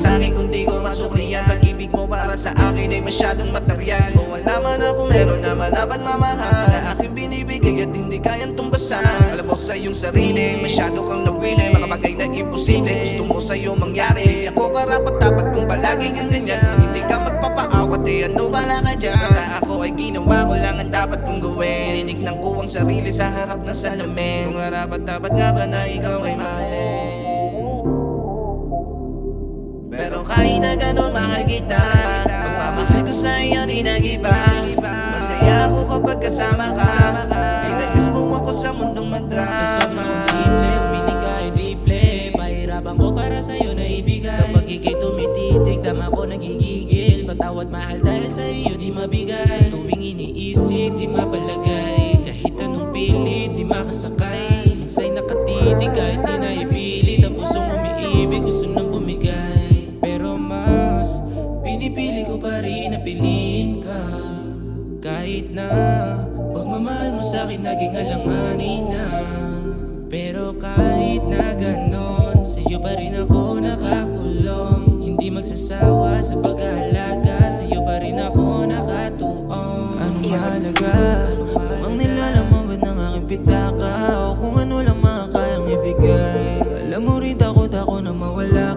sa'kin kung di ko masuklian. Pag-ibig mo para sa akin ay masyadong materyal. Kung wala man ako meron naman na pagmamahal na aking binibigay at hindi kayang tumbasan. Alam mo sa iyong sarili, masyado kang nawili. Mga bagay na imposible gusto mo sa'yo mangyari. Di ako karapat-dapat kung palagi kang ganyan. Kung hindi ka magpapaawat eh ano bala ka dyan. Basta ako ay ginawa ko lang ang dapat kong gawin. Tinignan ko ang sarili sa harap ng salamin. Kung karapat-dapat nga ba na ikaw ay mahalin. Pero kahit na ganun mahal kita, pagmamahal ko sa iyo di nag-iba. Masaya ako kapag kasama ka. Inalis mo ako sa mundong madrama. Sobrang simple, umitigay, triple. Pahirapan ko para sa'yo na ibigay. Kapag ika'y tumititig, dama ko nagigigil. Patawad mahal dahil sa iyo di mabigay. Sa tuwing iniisip, di mapalagay. Kahit anong pilit, di makasakay. Minsa'y nakatitig kahit di naipilit. Ang pusong umiibig, gusto nang bumigay. Pero mas pinipili ko pa rin na piliin ka. Kahit na pagmamahal mo sa'kin naging alanganin na. Pero kahit na ganon, sa'yo pa rin ako nakakulong. Hindi magsasawa sa pag-aalaga, sa'yo pa rin ako nakatuon. Anong mahalaga? Kung ang nilalaman ba ng aking pitaka, o kung ano lang makakayang ibigay. Alam mo rin takot ako na mawala.